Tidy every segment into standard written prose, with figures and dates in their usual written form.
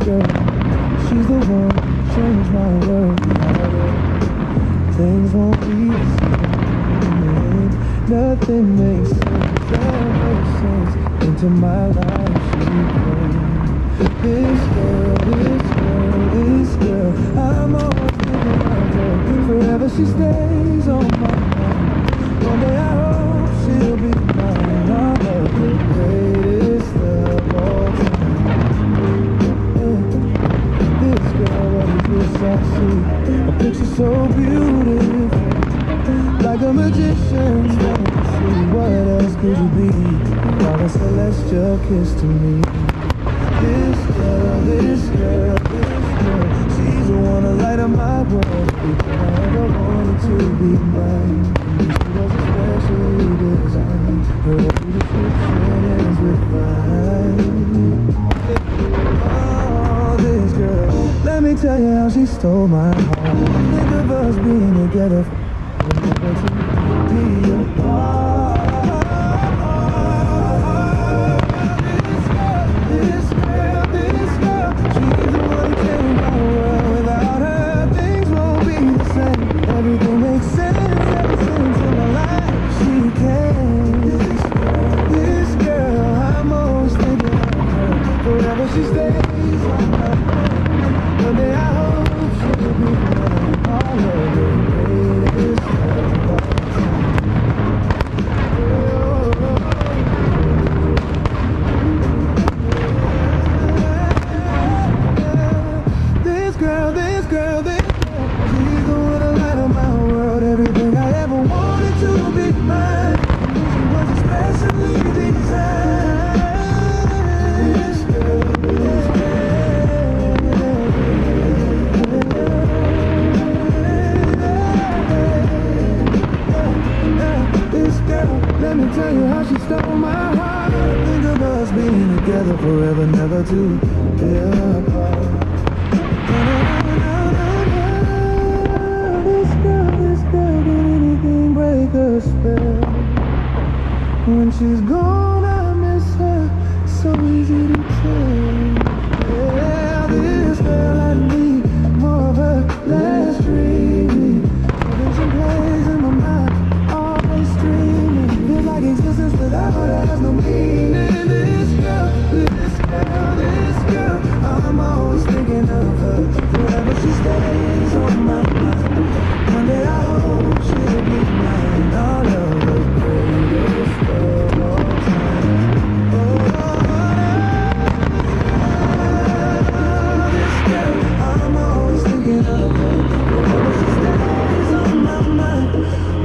girl, she's the one who changed my world. Things won't be the same. Nothing makes sense ever since into my life she came. This girl, I'm always thinking of her. Forever she stays on my mind. One day I hope she'll be mine. I love the greatest of all time. This girl, what is this I see? A picture so beautiful, like a magician's fantasy. What else could you be? Not a celestial kiss to me. This girl, she's the one to light up my world. If I ever wanted to be mine, she was especially designed. Her every description ends with mine. Oh, this girl, let me tell you how she stole my heart. Think of us being together, never to be apart. She stays on my mind. One day I hope she'll be mine. All of the greatest of all time. This girl, she's the one to light up my world. Everything I ever wanted to be mine. She was especially designed. This girl. Let me tell you how she stole my heart. Think of us being together forever, never to be apart. This girl, can anything break her spell? When she's gone, I miss her, so easy to tell. Yeah, this girl, I need more of her, less dreamy. Putting some plays in my mind, always streaming. Feels like existence without her has no meaning. This girl, I'm always thinking of her. Forever she stays on my mind. One day I hope she'll be mine. All of the greatest of all time. This girl, I'm always thinking of her. Forever she stays on my mind.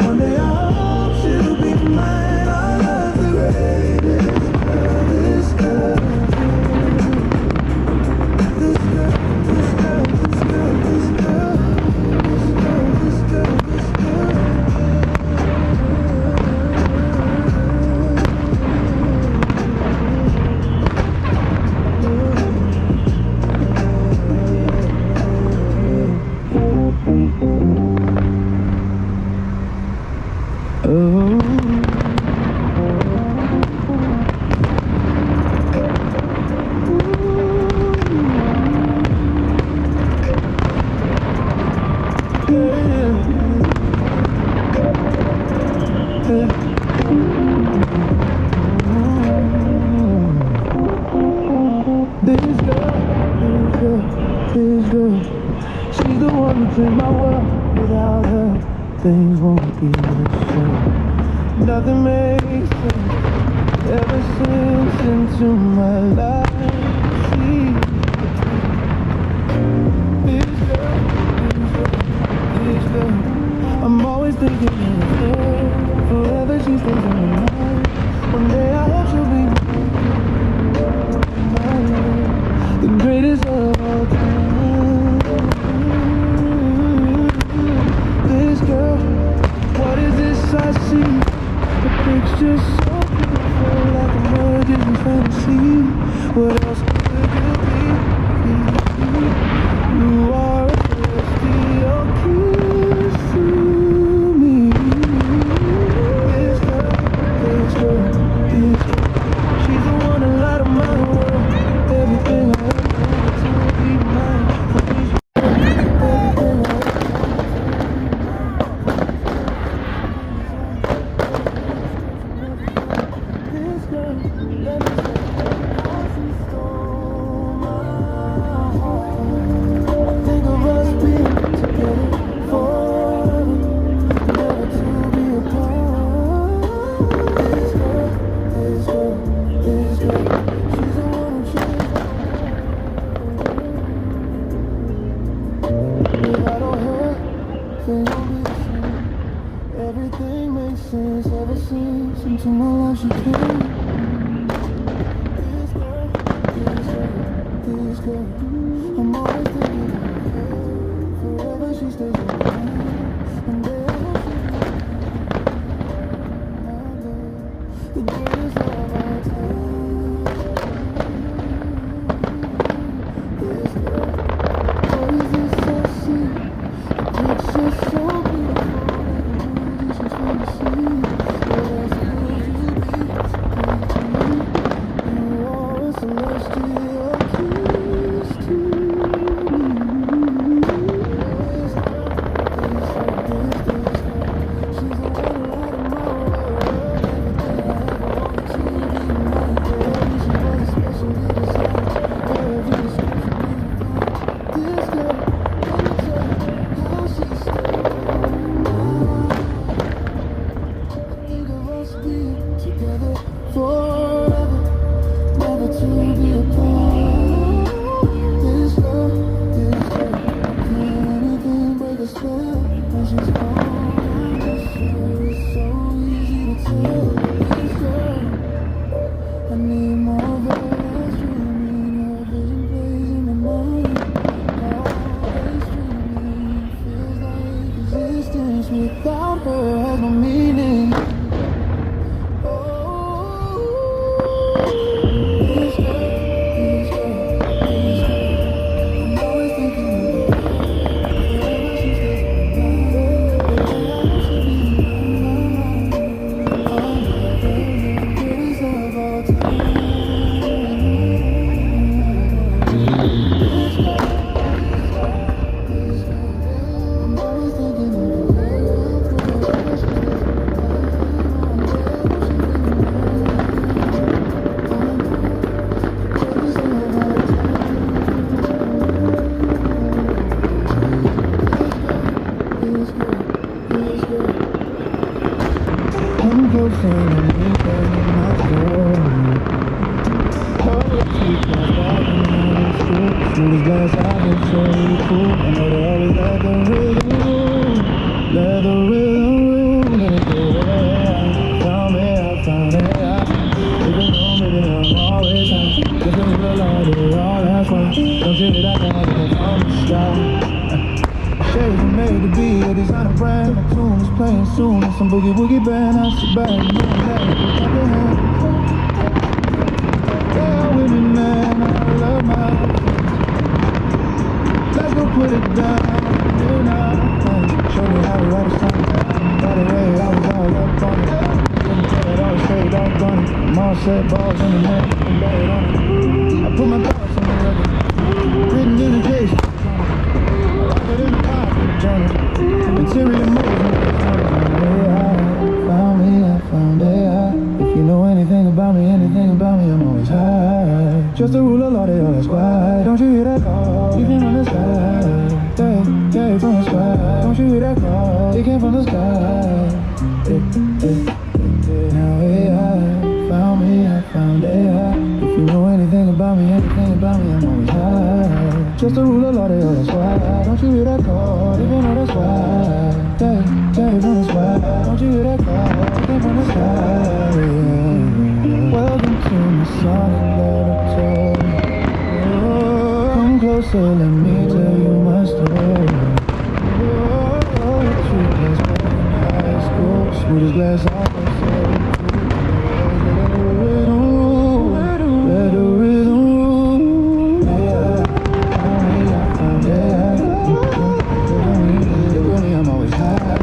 One day I hope she'll be mine. All of the greatest girl, this girl. This girl, she's the one who changed my world. Without her, things won't be the same. Nothing makes sense ever since into my life. This girl, I'm always thinking of her. Forever she stays in my mind. One day I hope she'll be mine, the greatest of all time. This girl, what is this I see? The picture's so beautiful, like a magician's fantasy. What else girl. I'm always thinking of her. Forever she stays with me. One day I will see the greatest love of all time. This girl, always is so sweet. The picture's so beautiful. The she's fantasy. What else could you be? Speak to me. You are a celestial kiss to me. She's the one right in my world. Everything I ever wanted to be, my girl. She was a special little side. Every description this girl, let me tell you how she stole my heart. I think of us being together forever, never to be apart. This girl, can't anything break a spell when she's gone. It's so easy to tell. This girl, I need more of her last dreaming. Her vision plays in my mind. Always dreaming. Feels like existence without her has no meaning. Oh, this girl, this girl, this girl. I'm always thinking of her. Forever she stays with me. Forever she be mine. Oh, the greatest love of all time. I'm always thinking of her. Forever she stays with me. Come closer and look at my story. Hold it, keep my body nice. Through this glass I can show you cool. I know they always let the rhythm rule. Let the rhythm rule. Let it go away. Found me, I found it. Even though maybe I'm always high. Just a little lighter, all that's why. Don't you that I can on the style. Shades are made to be a designer brand. My tune is playing soon. It's some boogie woogie band. I sit back and look at it. Clap your hands. Yeah, with me, man. I love my. Let's go put it down. Show me how to write a song. By the way, I was all up on it. Didn't tell it all straight up on it. I'm all set, balls in the net. I'm bad on it. I put my thoughts on the record. Written in the case. In the pocket journal, material movement. Found me, I found it. If you know anything about me, I'm always high. Just a rule of law, they all that's why. Don't you hear that call? It came from the sky. Yeah, from the sky. Don't you hear that call? It came from the sky. Now found me, I found it. If you know anything about me, I'm always high. Just a rule of law, they all that's why. Don't you hear that call? Even though that's why. Yeah, from the sky. Don't you hear that call? It came from the sky. Welcome to my sonic laboratory. Come closer, let me tell you my story. True place back in high school. Smooth as glass, I can say. Let the rhythm rule. I'm always high.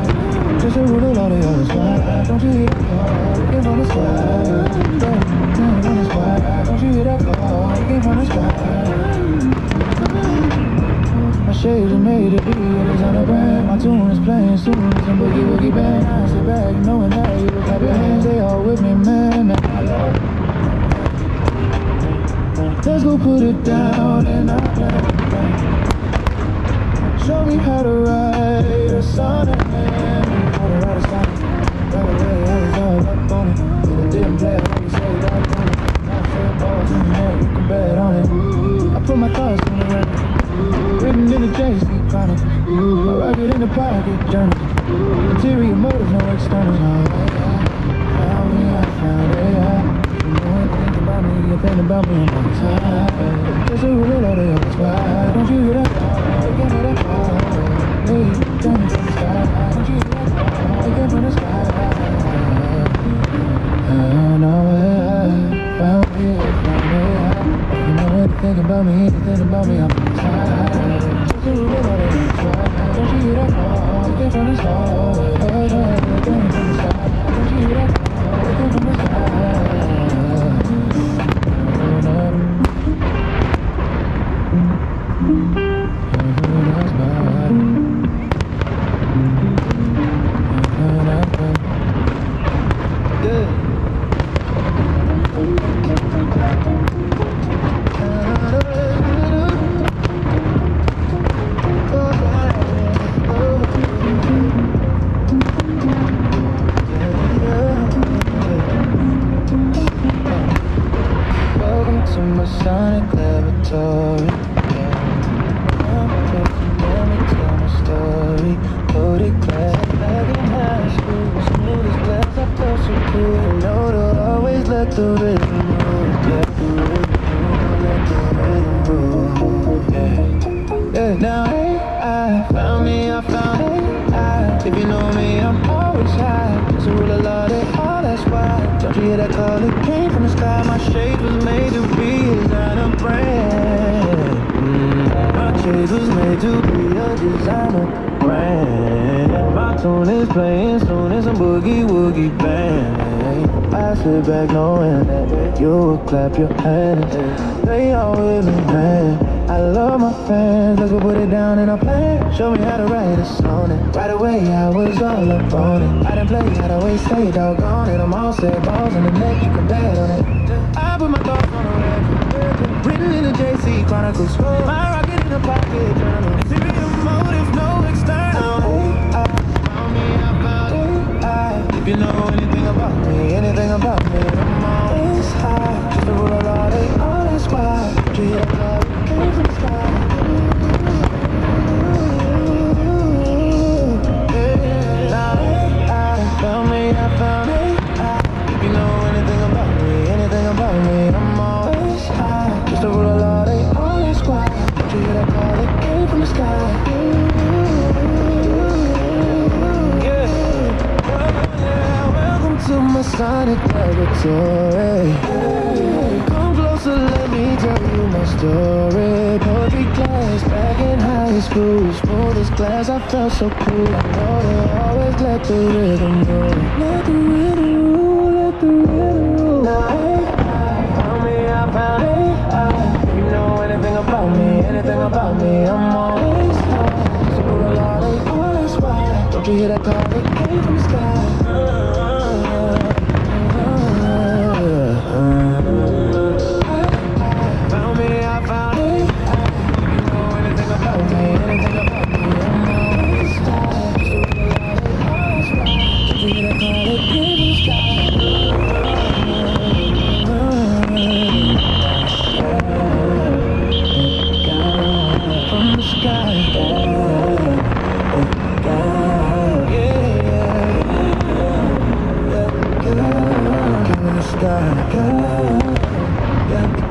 Just a rule of law, they always fly. Don't you hear that call? It came from the sky. From the sky. Don't you hear that call? It came from the sky. My shades are made to be a designer brand. My tune is playing soon. Some boogie woogie band. I sit back knowing that you will clap your hands. They all with me, man. Let's go put it down and I show me how to write a sonnet, man. How to write a sonnet. Right away, I was all up on it. Didn't play it when you say that on it. Now straight balls in the net, you can bet on it. I put my thoughts on the record. Written in the JC Chronicle. I rock it in the pocket journal. Interior motives, no externals. Found me, I found it. You know anything about me, I'm always high. Just a rule of law, they anything about me, I'm tired. Just a rule about it, try. Don't you hear that call? It came from the stars. It came from the sky. Don't you hear that call? It came from the sky. Sonic laboratory, let me tell my story. Loaded glass, back in high school, smooth as glass, I felt so cool. I know to always let the rhythm move, let the rhythm move, yeah. Now hey, I found me, I found it. If you know me, I'm always high. It's a rule of law, they all that's why. Don't you hear that call? It came from the sky. My shape was made to be designer brand. My shape was made to be a designer brand. My tune is playing soon as some boogie woogie band. I sit back knowing that you will clap your hands. They all with me, man. I love my fans, let's go put it down in a plan. Show me how to write a song, and right away I was all up on it. I didn't play, I'd always say doggone it. I'm all set, balls on the neck, you can bet on it. I put my thoughts on a record, written in the JC Chronicles. My rocket in a pocket journal, interior motive, no external. I found me, I found it. If you know anything about me, I'm always high. Just a rule of law, they all that's why. Came from the sky. I found it. If you know anything about me, I'm always high. Just a rule of law, they all that squad. Don't you hear that call? It came from the sky. Yeah. Welcome to my sonic laboratory. Come closer, let me tell you my story. Poetry class back in high school, smooth as glass, I felt so cool. I know to always let the rhythm go. Let the rhythm rule, let the rhythm rule. Now I found me, I found it. If you know anything about me, I'm always high. So a lot of all that's why. Don't you hear that call? It came from the sky.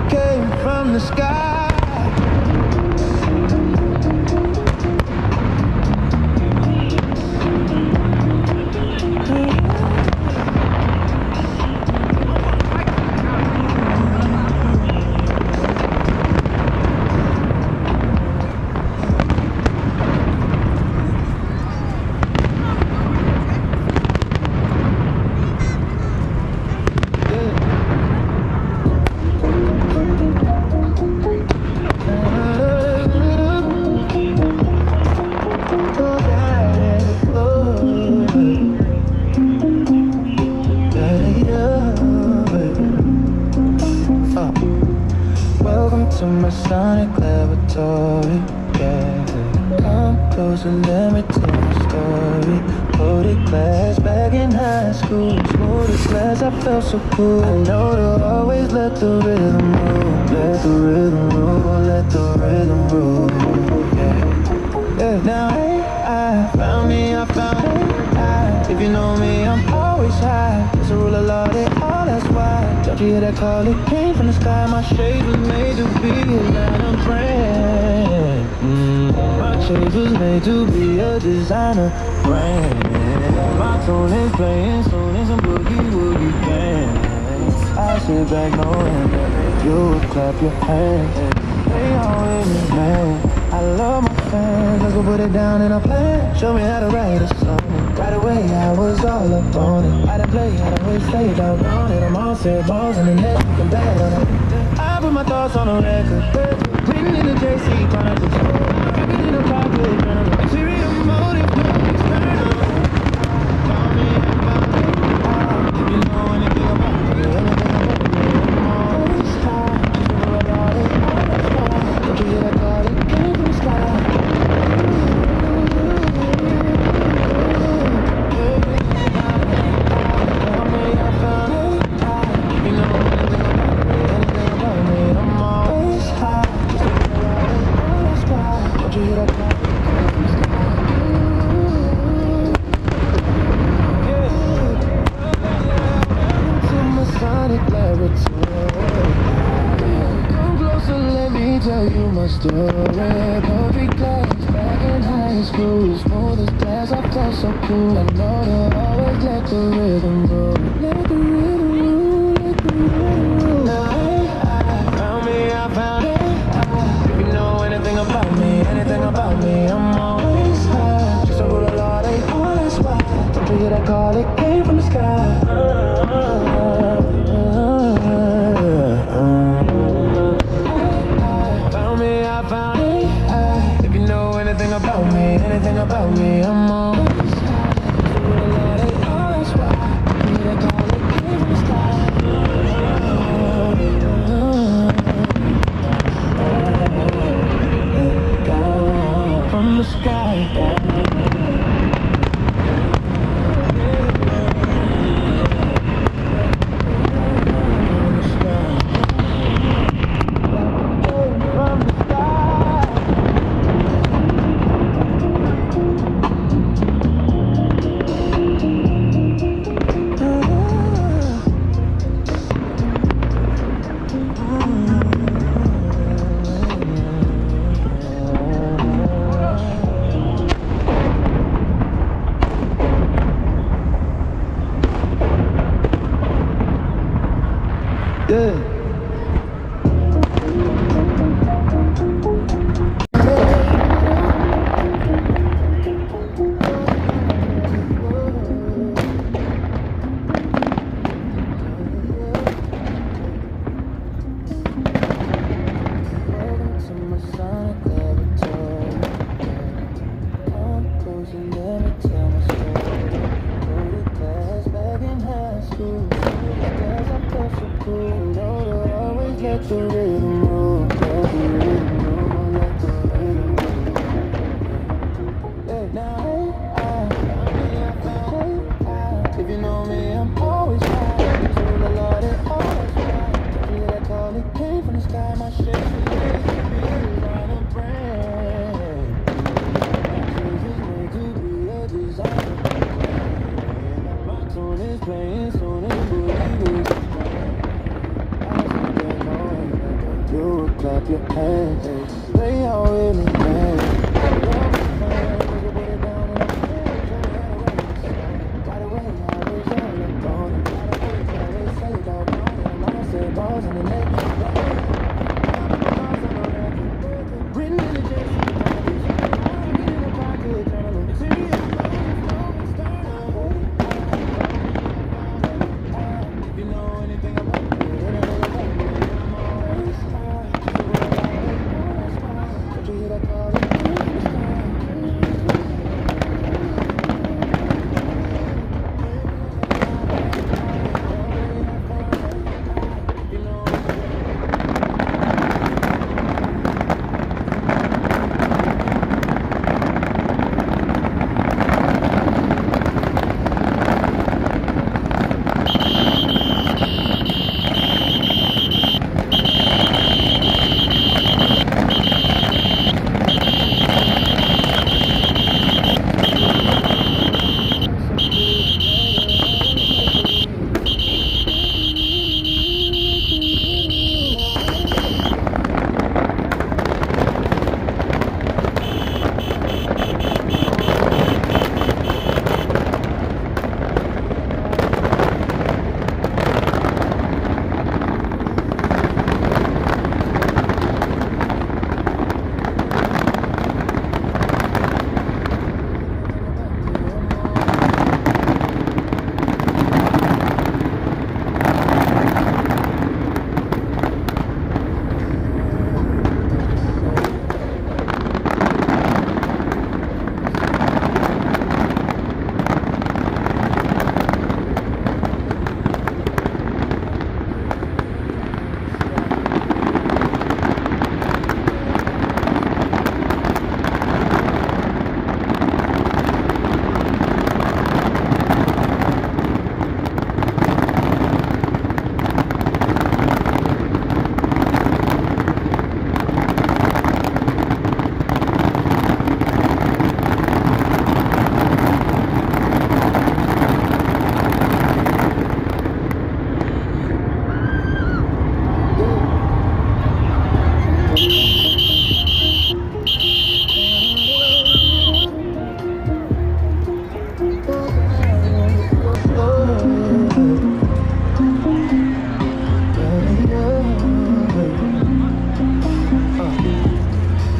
Came from the sky. To my sonic laboratory, yeah. Come closer, let me tell my story. Loaded glass, back in high school, smooth as glass, I felt so cool. I know to always let the rhythm rule, let the rhythm rule, let the rhythm rule, yeah. Now hey, I found me, I found it. If you know me, I'm always high. It's a rule of law, they all that's why. Don't you hear that call? It came from the sky. My shape was made to be a designer brand. My shape was made to be a designer brand. My tune is playing soon as some boogie woogie band. I sit back knowing that you would clap your hands. They all with me, man. I love my fans, let's go put it down in a plan. Show me how to write a song. Right away, I was all up on it. How to play, how to wait, stay down on it. I'm all set, balls in the net, looking bad on it. I put my thoughts on a record. Written in the JC, trying to control. Keep it in a pocket, trying to material motive, no external. Found me, found me. If you know anything about me, I'm always high. Just about it, always high. Don't you hear that call? It came from the sky. Tell you my story. Coffee glass back in high school, smooth as glass. I felt so cool. I know to always let the rhythm roll. Let the rhythm roll. Let the rhythm roll. Now I found me, I found it. If you know anything about me, I'm always high. Just a rule of law, they all that's why. Don't you hear that call? It came from the sky. Anything about me, I'm always high. They all that's why. They call it came from the sky. From the sky.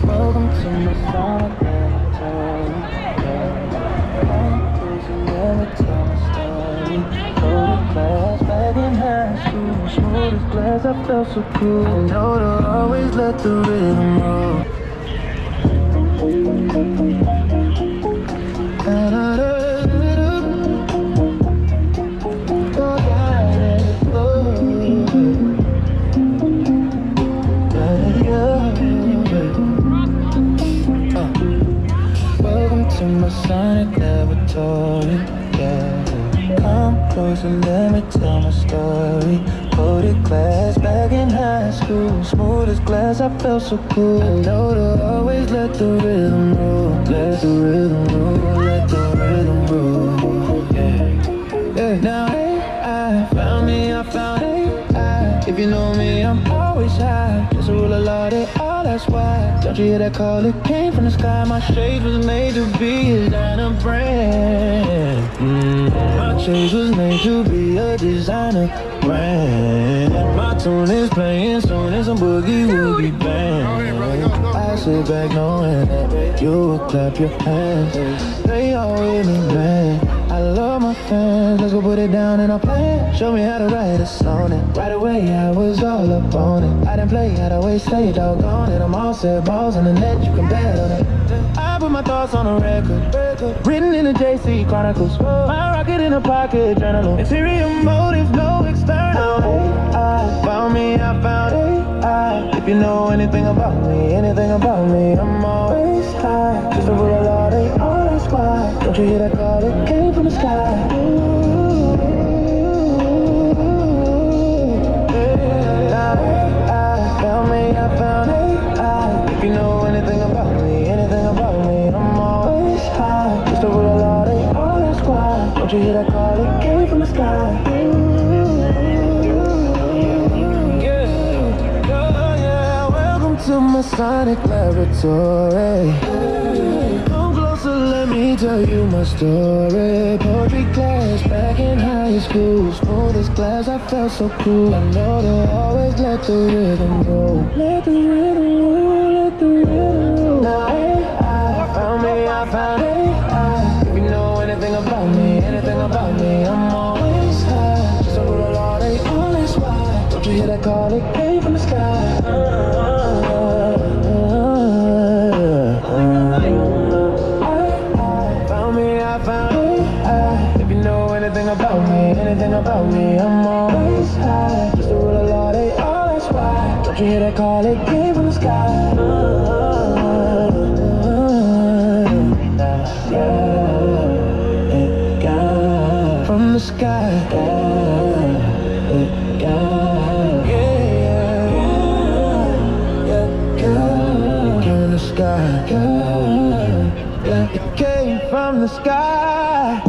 Welcome to my sonic laboratory. Never tell my story. Cold class back in high school. Smooth as glass, I felt so cool. I know to always let the rhythm roll. Welcome to my sonic laboratory, yeah. Come close and let me tell my story. Coated glass back in high school. Smooth as glass, I felt so cool. I know to always let the rhythm roll. Let the rhythm roll, let the rhythm roll, yeah. Now I found me, I found AI. If you know me, I'm always high. Just a rule of law, they all that's why. Don't you hear that call? It came from the sky. My shade was made to be a designer brand. My shade was made to be a designer brand. My tune is playing soon as some boogie woogie band. I sit back knowing that you will clap your hands. They all with me, man. I love my fans, let's go put it down in a plan. Show me how to write a song, and right away I was all up on it. I didn't play, I'd always stay doggone it. I'm all set, balls on the net, you can bet on it. I put my thoughts on a record, written in the JC Chronicles. My rocket in a pocket journal. Interior motive, no external. I found me, I found AI. If you know anything about me, I'm always high. Just a rule of law, they all that's why. Don't you hear that call? It came from the sky. I found AI. If you know anything about me, I'm always high. Just a rule of law, they all that's why. Don't you hear that call? It came from the sky. Yeah. Welcome to my sonic laboratory. Come closer, let me tell you my story. Poetry class back in high school. Smooth as glass, I felt so cool. I know to always let the rhythm roll. Let the rhythm roll, let the rhythm roll. Now I found me, I found AI. If you know anything about me, I'm always high. Just a rule of law, they all that's why. Don't you hear that call? It came from the sky. Anything about me, I'm always high. Just a rule of law, they all that's why. Don't you hear that call? It came from the sky. It got from the sky. It got, yeah. It came from the sky. It came from the sky.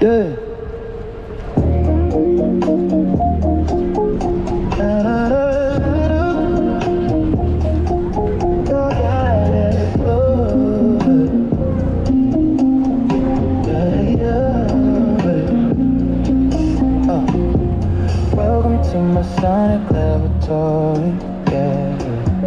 Yeah. Welcome to my sonic laboratory, yeah.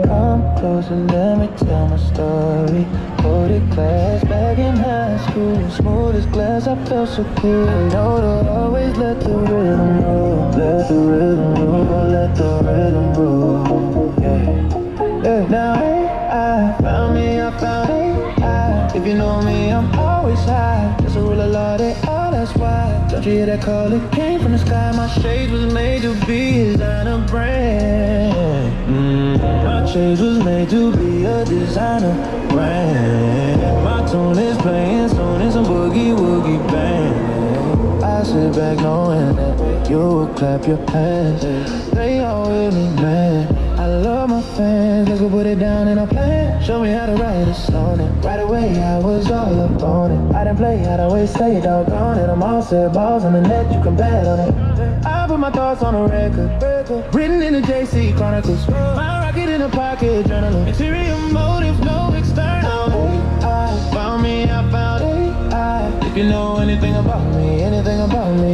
Come close and let me tell my story. Coated glass back in high school. Smooth as glass, I felt so cool. I know to always let the rhythm roll. Let the rhythm roll, let the rhythm roll, yeah. Now I found me, I found AI. If you know me, I'm always high. Just a rule of law, they all that's why. Don't you hear that call? It came from the sky. My shade was made to be a designer brand. My shade was made to be a designer brand. My tune is playing soon as some boogie woogie band. I sit back knowing that you will clap your hands. They all with me, man. I love my fans, let's go put it down in a plan. Show me how to write a song, and right away I was all up on it. I didn't play, I'd always say doggone it. I'm all set, balls on the net, you can bet on it. I put my thoughts on a record, written in the JC Chronicles. My rocket in a pocket journal. Interior motive, no external. I found me, I found it. If you know anything about me,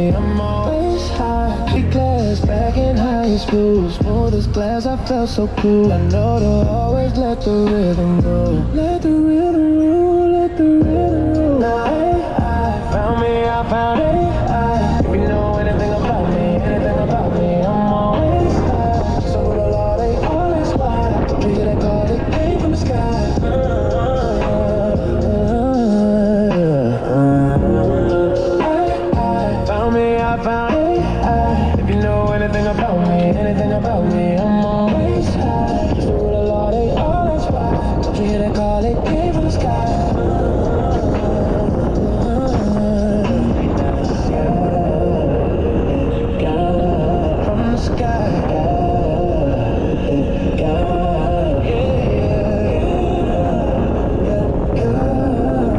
I'm always high. Big class back in high school, smooth as glass, I felt so cool. I know to always let the rhythm go. Let the rhythm roll, let the rhythm roll. Now I found me, I found it. If you know anything about me, I'm always high. So with a lot, they always fly. Don't you hear that call? It came from the sky. I found it. If you know anything about me, I'm always high. Just a rule of law, they always fly. Don't you hear that call? It came from the sky. From the sky.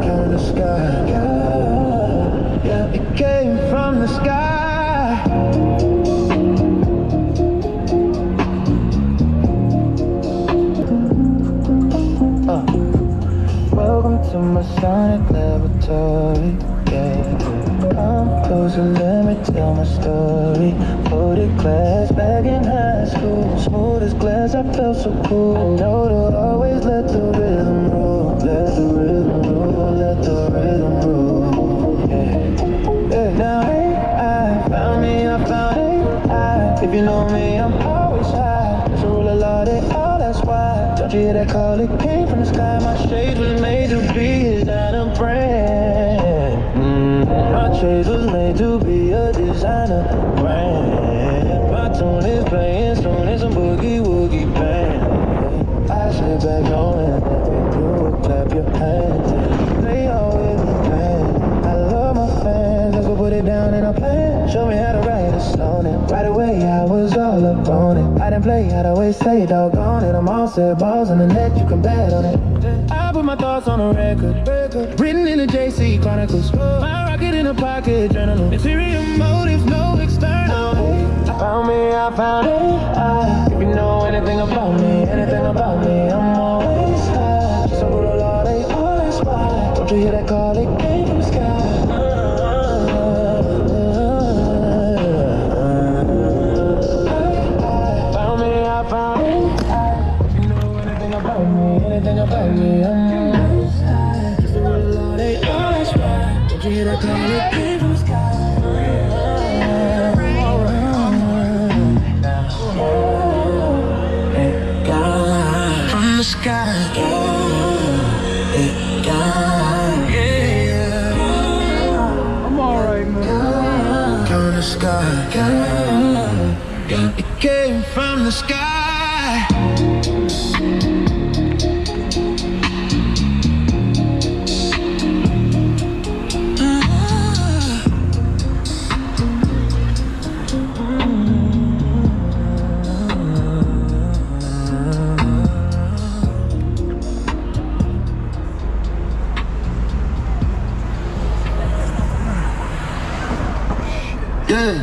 From the sky. It came from the sky. Welcome to my sonic laboratory. Yeah. Come closer, let me tell my story. Loaded glass back in high school, smooth as glass, I felt so cool. I know to always let the rhythm roll, let the rhythm roll, let the rhythm roll. Yeah. Now I found me, I found it. If you know me, I'm always high. Just a rule of law, they all that's why. Don't you hear that call? It came from the sky. My shades was made to be a designer brand. My shades was made to be a designer brand. My tune is playing soon as some boogie woogie band. I sit back on and let you clap your hands. They always plan. I love my fans, let's go put it down in a plan. Show me how to write a song, and right away I was all up on it. I didn't play, I'd always say doggone it. I'm all set, balls on the net, you can bet on it. I put my thoughts on a record, written in the JC Chronicles. My rocket in a pocket journal. Interior motive, no external. I found me, I found it. If you know anything about me, I'm always high. Just a rule of law, they always fly. Don't you hear that call? It came from the sky. I found it. If you know anything about me, I'm always high. Just a rule of law, they always fly. Don't you hear that call? It came from the sky. From the sky. I'm alright, man. From the sky. It came from the sky. Yeah.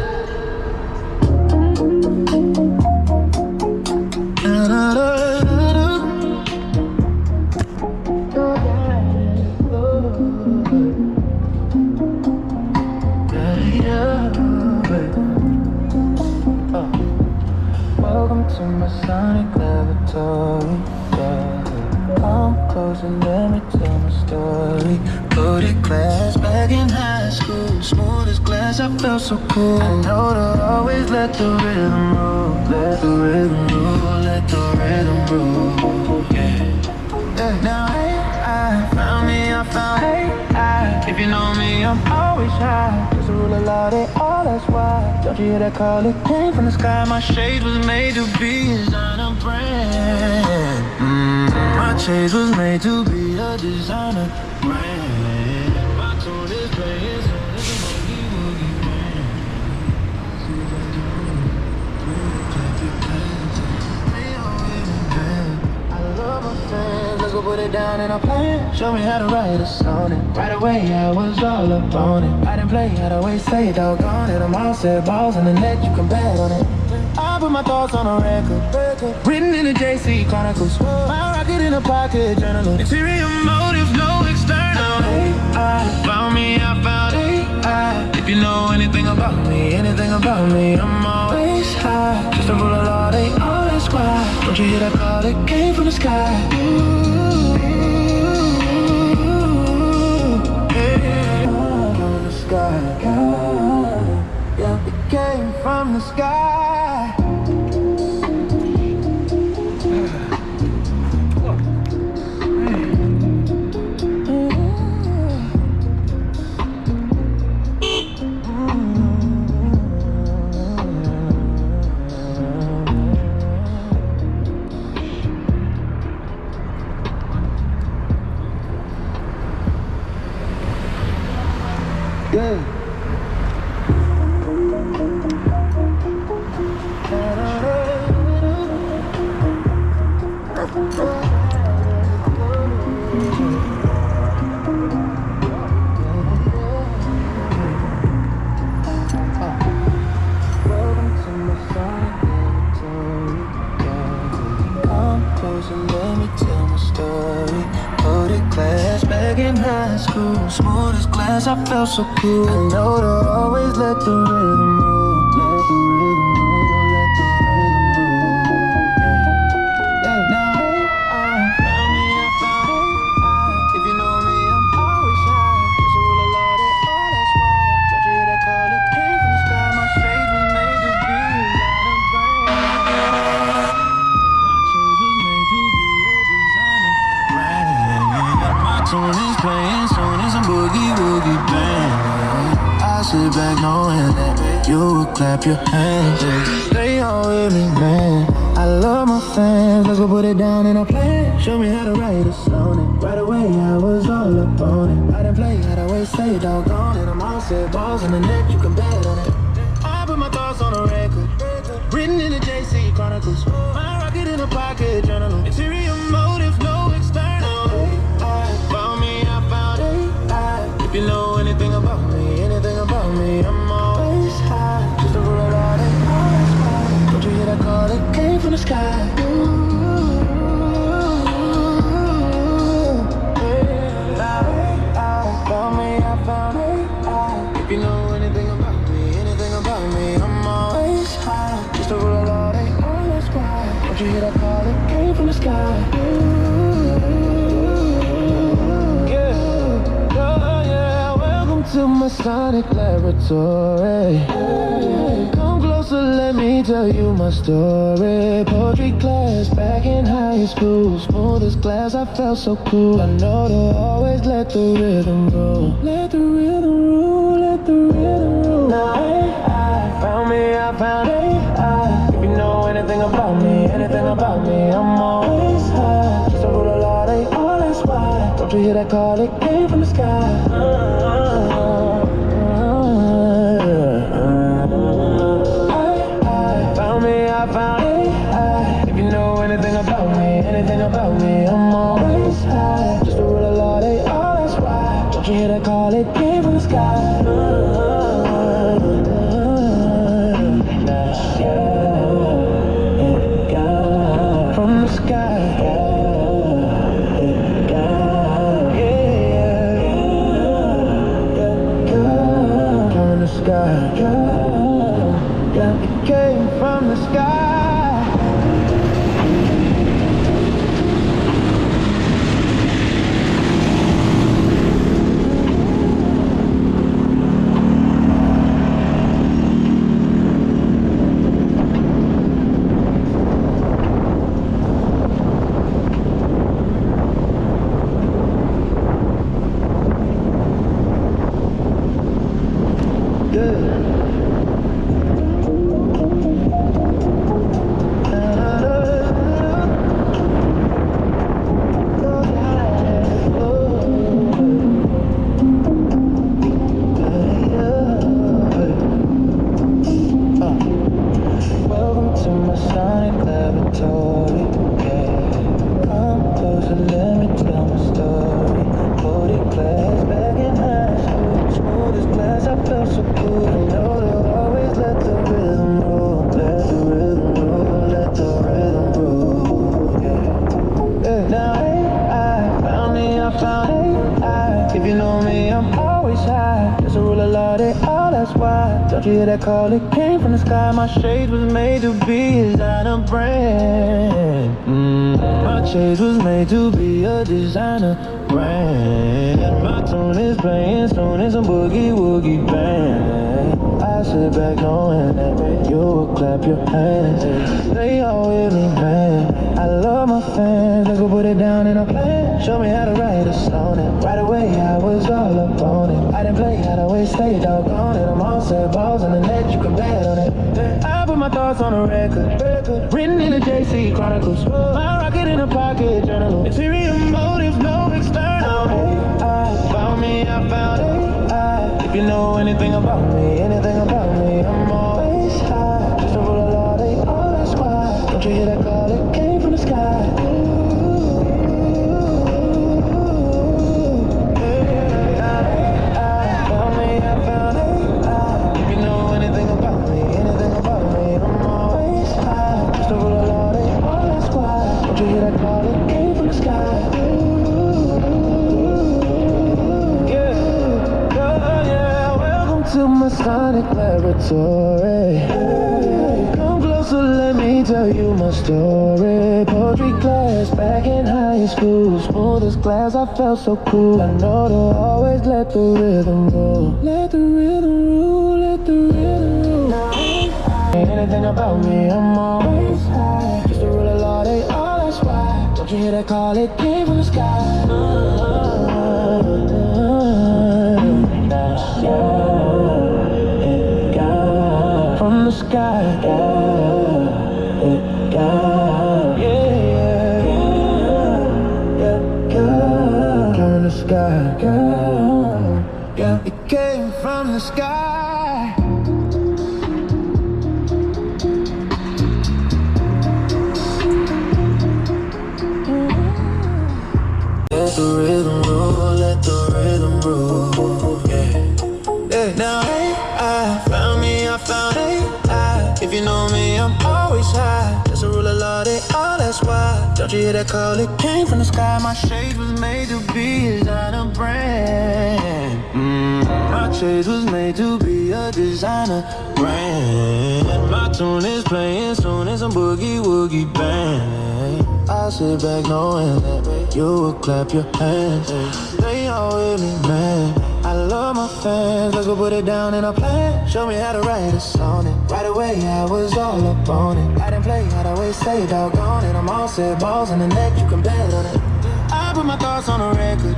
Welcome to my sonic laboratory. Yeah. Come close and let me tell my story. Loaded glass back in high school, smooth as glass, I felt so cool. I know to always let the rhythm roll, let the rhythm roll, let the rhythm roll. Yeah. Now I found me, I found it. If you know me, I'm always high. Just a rule of law, they all that's why. Don't you hear that call? It came from the sky. My shades was made to be a designer brand. My shades was made to be a designer brand. My tune is playing, so it's a boogie woogie band. See what I'm doing? Clap your hands. They always been. it down in a plan. Show me how to write a sonnet. Right away, I was all up on it. I didn't play, I'd always say doggone it. I'm all set, balls in the net, you can bet on it. I put my thoughts on a record, written in the JC Chronicles. My rocket in a pocket journal. Interior motive, no external. I found me, I found AI. If you know anything about me, I'm always high. Just a rule of law, they all ask why. Don't you hear that call? It came from the sky. From the sky, yeah, it came from the sky. Yeah. Smooth as glass, I felt so cool. I know to always let the rhythm rule. Let the rhythm rule, let the rhythm rule. Yeah, now I found me, I found it. If you know me, I'm always shy. It's a rule of law, they all that's why. Don't you hear that call? It came from the sky. My shades was made to be light and bright. My shades was made to be a designer. Right, my tune is playing soon as I'm boogie woogie bang. I sit back knowing that you will clap your hands. Stay on with me, man. I love my fans. Let's go put it down in a plan. Show me how to write a sonnet. Right away, I was all up on it. I didn't play, I'd always say doggone it. I'm all set, balls in the net, you can bet on it. I put my thoughts on a record, written in the JC Chronicles. My rocket in a pocket journal. Interior motive, no external. Found me, I found AI. If you know anything about me, I'm always high. Just a rule of law, they always fly. Don't you hear that call? It came from the sky. Found me, I found AI. If you know anything about me, I'm always high. Just a rule of law, they always fly. Don't you hear that call? It came from the sky. To my sonic laboratory. Come closer, let me tell you my story. Poetry class back in high school. Smooth as glass, I felt so cool. I know to always let the rhythm roll. Let the rhythm rule, let the rhythm rule. Now I found me, I found AI. If you know anything about me, I'm always high. Just a rule of law, they all that's why. Don't you hear that call? It came from the sky. I found AI. If you know anything about me, I'm always high. Just a rule of law, they all that's why. Don't you hear that call? It came from the sky. From the sky. From the sky. It came from the sky. Sonic laboratory, yeah. Come closer, let me tell Lordy, oh that's why. Don't you hear that call? It came from the sky. My shades was made to be a designer brand. My shades was made to be a designer brand. My tune is playing soon as some boogie woogie band. I sit back knowing that you will clap your hands. They all with me, man. I love my fans. Let's go put it down in a plan. Show me how to write a song. And right away I was all up on it. I didn't play, I'd always stay doggone it. I'm all set, balls on the net, you can bet on it. I put my thoughts on a record, written in the JC Chronicles. My rocket in a pocket journal. Interior motive, no external. Hey, I found me, I found it. If you know anything about me, I'm always high. Just a rule of law, they all that's why. Don't you hear that call? It came from the sky. To my sonic laboratory. Come closer, let me tell you my story. Poetry class back in high school. Smooth as glass, I felt so cool. I know to always let the rhythm rule. Let the rhythm rule, let the rhythm rule. Anything about me, I'm always high. Just a rule of law, they all that's why. Don't you hear that call? It came from the sky. From the sky, from the sky, it came from the sky. Let the rhythm rule, let the rhythm rule, yeah. Now hey, I found me, I found it. If you know me, I'm always high. That's a rule of law, they all that's why. Don't you hear that call? It came from the sky. My shades was made to be a designer brand. My shades was made to be a designer brand. My tune is playing soon as some boogie woogie band. I sit back knowing that you will clap your hands. They all with me, man. I love my fans. Let's go put it down in a plan. Show me how to write a song. And right away I was all up on it. I didn't play, I'd always stay doggone it. I'm all set, balls on the net, you can bet on it. I put my thoughts on a record,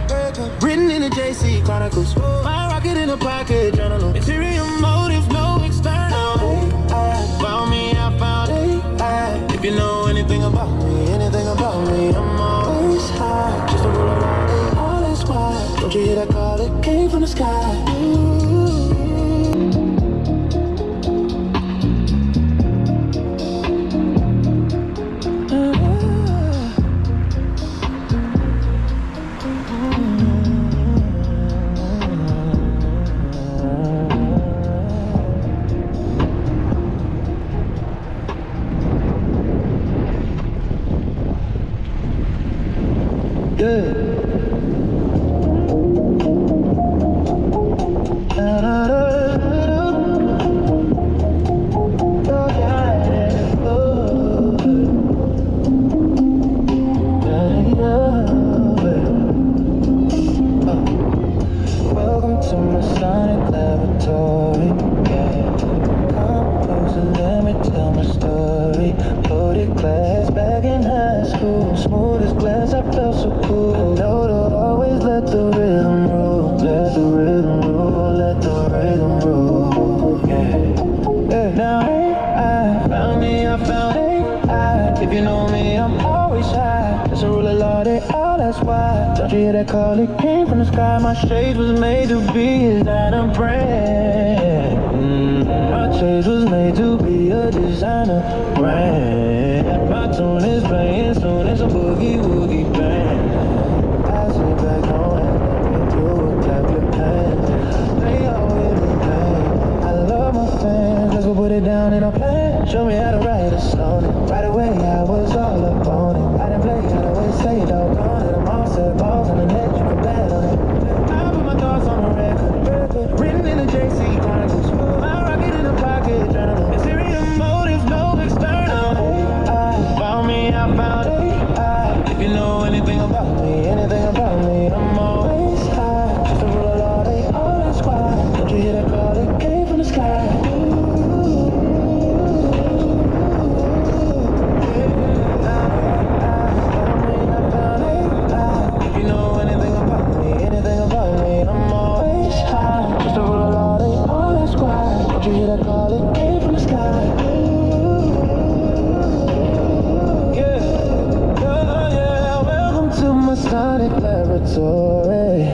written in the JC Chronicles. My rocket in a pocket journal. Interior motive, no external. I found me, I found it. If you know anything about me, I'm always high. Just a rule of law, all that's why. Don't you hear that call? It came from the sky. Good. Welcome to my sonic laboratory. Yeah. Come closer, let me tell my story. Loaded class back in high school. Smooth as glass, I felt so cool. I know to always let the rhythm rule. Let the rhythm rule, let the rhythm rule. Yeah. Now hey, I found me, I found it. If you know me, I'm always high. That's a rule of law, they all that's why. Don't you hear that call? It came from the sky. My shades was made to be a designer brand. My shades was made to be a designer brand. My tune is playing soon as a boogie woogie band. I sit back knowing that you will clap your hands. They all with me, man. I love my fans. Let's go put it down in a plan. Show me how to write a song. And right away I was all up on it. I didn't play, I'd always stay doggone it. I'm all set, balls on the net, you can bet on it. I put my thoughts on a record, written in the JC it came from the sky. You know anything about me, I'm always high. Just a roll of all day, all that's quiet. Don't you hear that call? It came from the sky. Yeah, welcome to my sonic laboratory.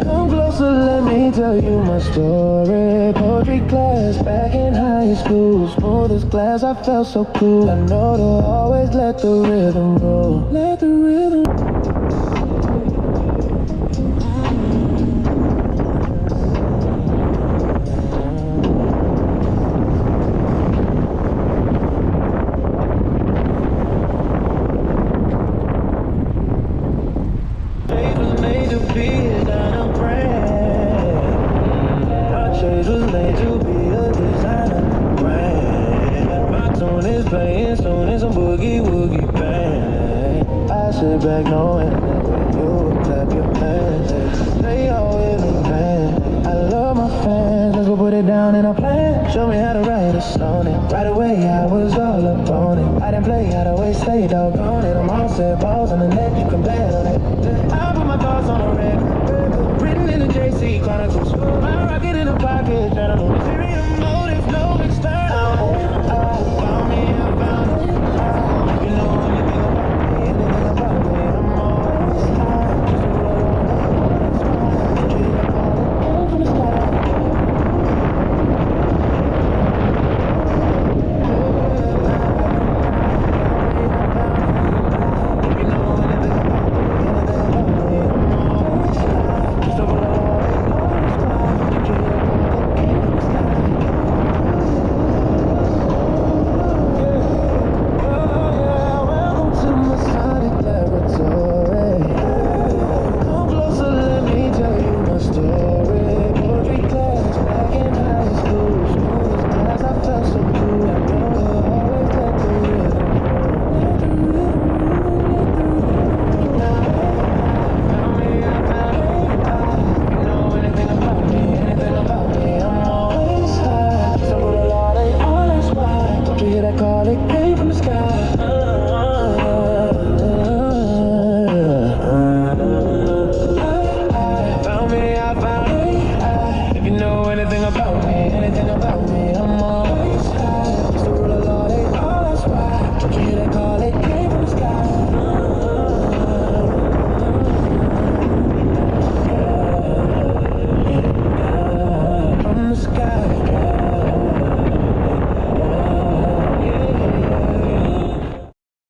Come closer, let me tell you my story. Poetry class back in high school, smooth as glass, I felt so cool. I know to always let the rhythm roll. Let the rhythm. Sit back knowing that you will clap your hands. They all with me, man. I love my fans. Let's go put it down in a plan. Show me how to write a sonnet. Right away I was all up on it. I didn't play, I'd always stay doggone it. I'm all set, balls in the